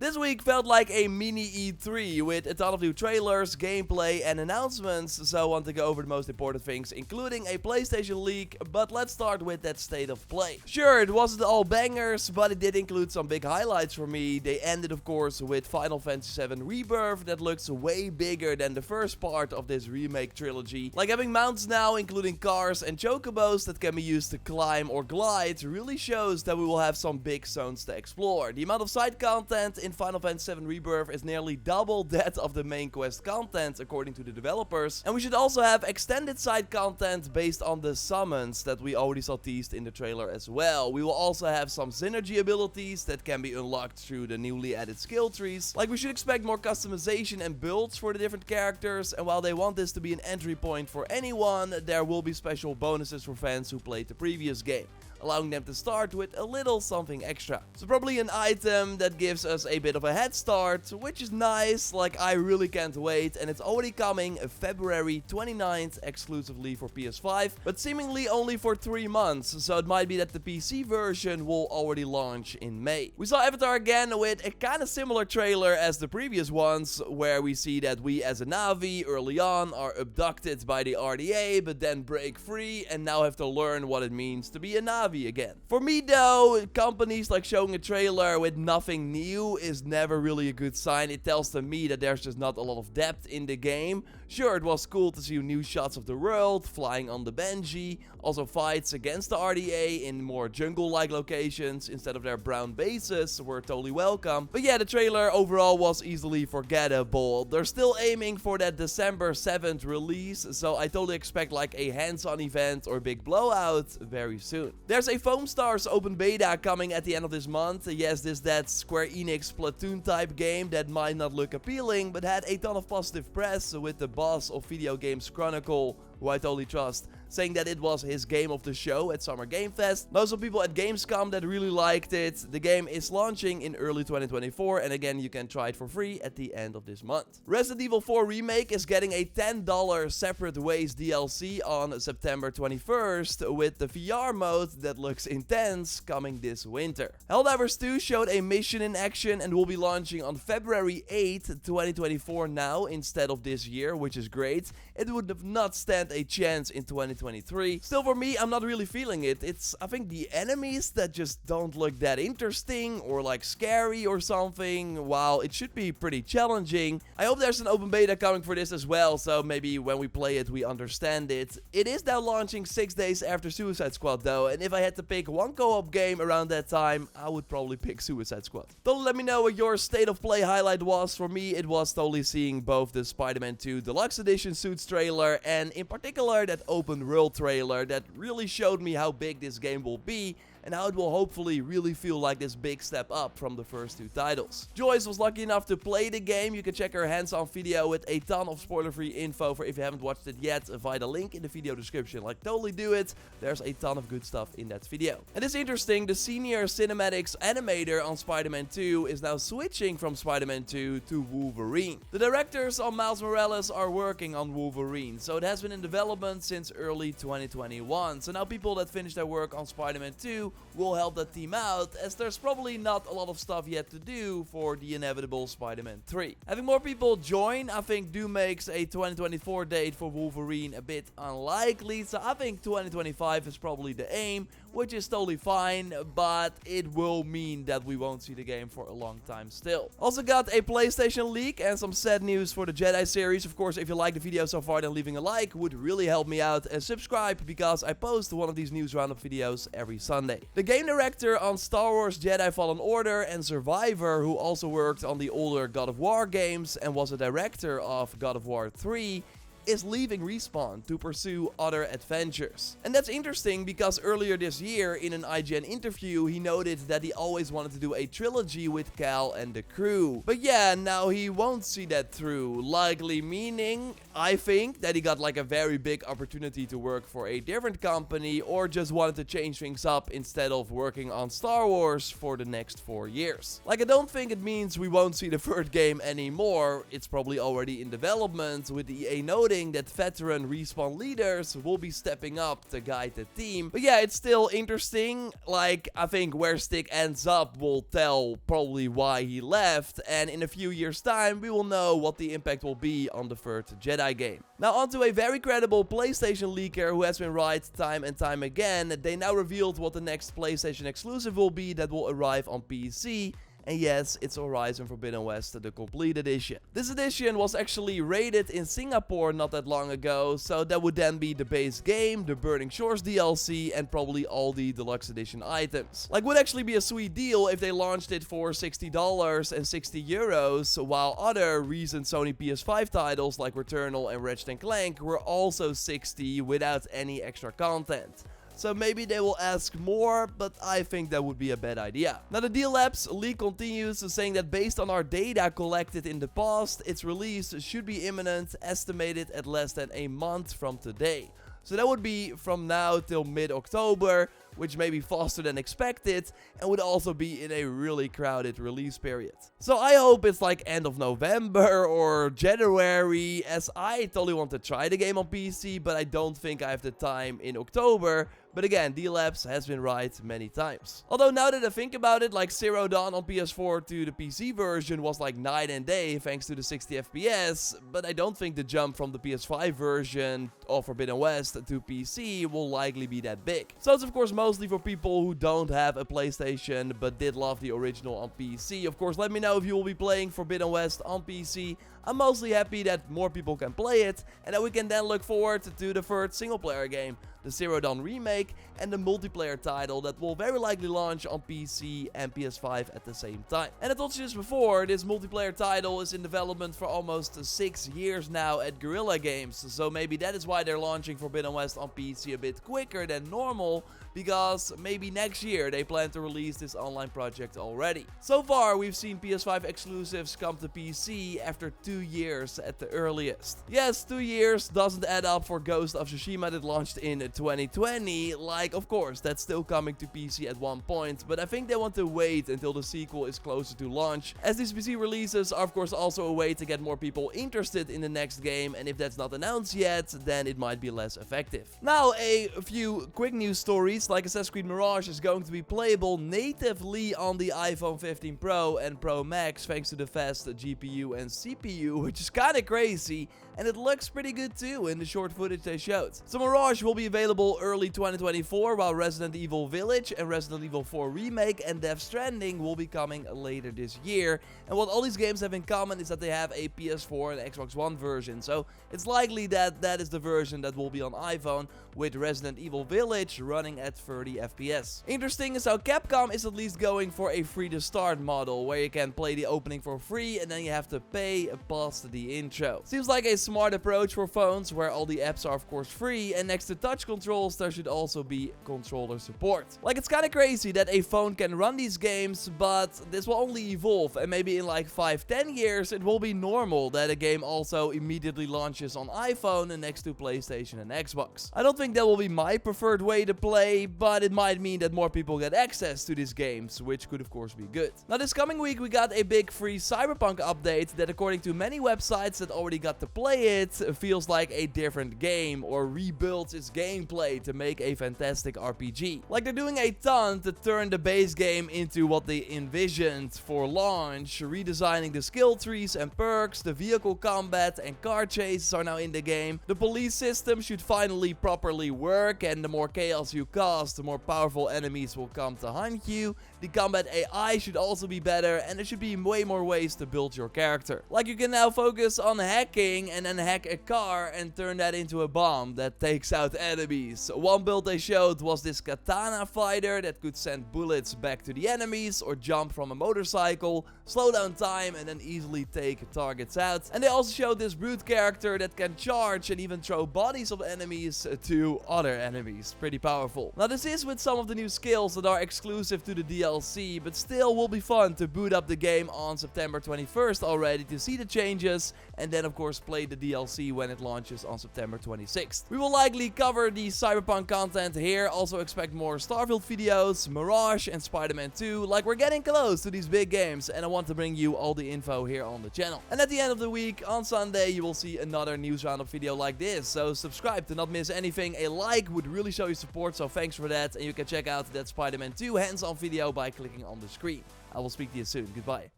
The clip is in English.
This week felt like a mini E3 with a ton of new trailers, gameplay and announcements, so I want to go over the most important things, including a PlayStation leak, but let's start with that state of play. Sure, it wasn't all bangers, but it did include some big highlights for me. They ended of course with Final Fantasy VII Rebirth that looks way bigger than the first part of this remake trilogy. Like having mounts now, including cars and chocobos that can be used to climb or glide, really shows that we will have some big zones to explore. The amount of side content in Final Fantasy VII Rebirth is nearly double that of the main quest content according to the developers, and we should also have extended side content based on the summons that we already saw teased in the trailer as well. We will also have some synergy abilities that can be unlocked through the newly added skill trees. Like, we should expect more customization and builds for the different characters, and while they want this to be an entry point for anyone, there will be special bonuses for fans who played the previous game, allowing them to start with a little something extra. So probably an item that gives us a bit of a head start, which is nice. Like, I really can't wait, and it's already coming February 29th exclusively for PS5, but seemingly only for 3 months, so it might be that the PC version will already launch in May. We saw Avatar again with a kind of similar trailer as the previous ones, where we see that we as a Na'vi early on are abducted by the RDA, but then break free and now have to learn what it means to be a Na'vi again. For me though, companies like showing a trailer with nothing new is never really a good sign. It tells to me that there's just not a lot of depth in the game. Sure, it was cool to see new shots of the world, flying on the Benji, also fights against the RDA in more jungle-like locations instead of their brown bases were totally welcome. But yeah, the trailer overall was easily forgettable. They're still aiming for that December 7th release, so I totally expect like a hands-on event or big blowout very soon. There's a Foam Stars open beta coming at the end of this month. Yes, this is that Square Enix Splatoon type game that might not look appealing, but had a ton of positive press, with the boss of Video Games Chronicle, who I totally trust, saying that it was his game of the show at Summer Game Fest. Lots of people at Gamescom that really liked it. The game is launching in early 2024, and again, you can try it for free at the end of this month. Resident Evil 4 Remake is getting a $10 Separate Ways DLC on September 21st, with the VR mode that looks intense coming this winter. Helldivers 2 showed a mission in action and will be launching on February 8th, 2024 now instead of this year, which is great. It would have not stand a chance in 2023. Still, for me, I'm not really feeling it. It's, I think, the enemies that just don't look that interesting or like scary or something, while it should be pretty challenging. I hope there's an open beta coming for this as well, so maybe when we play it we understand it. It is now launching 6 days after Suicide Squad though, and if I had to pick one co-op game around that time, I would probably pick Suicide Squad. Totally let me know what your state of play highlight was. For me, it was totally seeing both the Spider-Man 2 Deluxe Edition suits trailer and in particular that open world trailer that really showed me how big this game will be and how it will hopefully really feel like this big step up from the first 2 titles. Joyce was lucky enough to play the game. You can check her hands-on video with a ton of spoiler-free info for if you haven't watched it yet via the link in the video description. Like, totally do it. There's a ton of good stuff in that video. And it's interesting, the senior cinematics animator on Spider-Man 2 is now switching from Spider-Man 2 to Wolverine. The directors on Miles Morales are working on Wolverine, so it has been in development since early 2021. So now people that finish their work on Spider-Man 2 will help that team out, as there's probably not a lot of stuff yet to do for the inevitable Spider-Man 3. Having more people join, I think, makes a 2024 date for Wolverine a bit unlikely, so I think 2025 is probably the aim, which is totally fine, but it will mean that we won't see the game for a long time still. Also got a PlayStation leak and some sad news for the Jedi series. Of course, if you like the video so far, then leaving a like would really help me out, and subscribe because I post one of these news roundup videos every Sunday. The game director on Star Wars Jedi Fallen Order and Survivor, who also worked on the older God of War games and was a director of God of War 3, is leaving Respawn to pursue other adventures. And that's interesting because earlier this year in an IGN interview he noted that he always wanted to do a trilogy with Cal and the crew. But yeah, now he won't see that through, likely meaning, I think, that he got like a very big opportunity to work for a different company or just wanted to change things up instead of working on Star Wars for the next 4 years. Like, I don't think it means we won't see the third game anymore. It's probably already in development, with EA noting noting that veteran Respawn leaders will be stepping up to guide the team. But yeah, it's still interesting. Like, I think where Stick ends up will tell probably why he left, and in a few years time we will know what the impact will be on the third Jedi game. Now onto a very credible PlayStation leaker who has been right time and time again. They now revealed what the next PlayStation exclusive will be that will arrive on PC. And yes, it's Horizon Forbidden West, the complete edition. This edition was actually rated in Singapore not that long ago, so that would then be the base game, the Burning Shores DLC, and probably all the deluxe edition items. Like, would actually be a sweet deal if they launched it for $60 and 60 euros, while other recent Sony PS5 titles like Returnal and Ratchet & Clank were also 60 without any extra content. So maybe they will ask more, but I think that would be a bad idea. Now the Deal Labs leak continues, saying that based on our data collected in the past, its release should be imminent, estimated at less than a month from today. So that would be from now till mid-October, which may be faster than expected, and would also be in a really crowded release period. So I hope it's like end of November or January, as I totally want to try the game on PC, but I don't think I have the time in October. But again, D-Labs has been right many times. Although now that I think about it, like Zero Dawn on PS4 to the PC version was like night and day thanks to the 60 FPS, but I don't think the jump from the PS5 version of Forbidden West to PC will likely be that big. So it's of course mostly for people who don't have a PlayStation but did love the original on PC. Of course, let me know if you will be playing Forbidden West on PC. I'm mostly happy that more people can play it, and that we can then look forward to the third single player game, the Zero Dawn remake, and the multiplayer title that will very likely launch on PC and PS5 at the same time. And I told you this before, this multiplayer title is in development for almost 6 years now at Guerrilla Games, so maybe that is why they're launching Forbidden West on PC a bit quicker than normal, because maybe next year they plan to release this online project already. So far, we've seen PS5 exclusives come to PC after 2 years at the earliest. Yes, 2 years doesn't add up for Ghost of Tsushima that launched in 2020. Like, of course, that's still coming to PC at one point, but I think they want to wait until the sequel is closer to launch, as these PC releases are of course also a way to get more people interested in the next game, and if that's not announced yet, then it might be less effective. Now, a few quick news stories, like Assassin's Creed Mirage is going to be playable natively on the iPhone 15 Pro and Pro Max thanks to the fast GPU and CPU, which is kinda crazy, and it looks pretty good too in the short footage they showed. So Mirage will be available early 2024, while Resident Evil Village and Resident Evil 4 Remake and Death Stranding will be coming later this year. And what all these games have in common is that they have a PS4 and Xbox One version, so it's likely that that is the version that will be on iPhone, with Resident Evil Village running at 30 FPS. Interesting is how Capcom is at least going for a free to start model, where you can play the opening for free and then you have to pay past the intro. Seems like a smart approach for phones, where all the apps are of course free, and next to touch controls there should also be controller support. Like, it's kinda crazy that a phone can run these games, but this will only evolve, and maybe in like 5-10 years it will be normal that a game also immediately launches on iPhone and next to PlayStation and Xbox. I don't think that will be my preferred way to play, but it might mean that more people get access to these games, which could of course be good. Now this coming week we got a big free Cyberpunk update that, according to many websites that already got to play it, feels like a different game or rebuilds its gameplay to make a fantastic RPG. Like, they're doing a ton to turn the base game into what they envisioned for launch, redesigning the skill trees and perks, the vehicle combat and car chases are now in the game, the police system should finally properly work, and the more chaos you cause, the more powerful enemies will come to hunt you, the combat AI should also be better, and there should be way more ways to build your character. Like, you can now focus on hacking and then hack a car and turn that into a bomb that takes out enemies. One build they showed was this katana fighter that could send bullets back to the enemies or jump from a motorcycle, slow down time and then easily take targets out. And they also showed this brute character that can charge and even throw bodies of enemies to other enemies. Pretty powerful. Now this is with some of the new skills that are exclusive to the DLC, but still will be fun to boot up the game on September 21st already to see the changes, and then of course play the DLC when it launches on September 26th. We will likely cover the Cyberpunk content here, also expect more Starfield videos, Mirage and Spider-Man 2, like we're getting close to these big games, and I want to bring you all the info here on the channel. And at the end of the week, on Sunday, you will see another news roundup video like this, so subscribe to not miss anything. A like would really show your support, so thanks for that, and you can check out that Spider-Man 2 hands-on video by clicking on the screen. I will speak to you soon. Goodbye.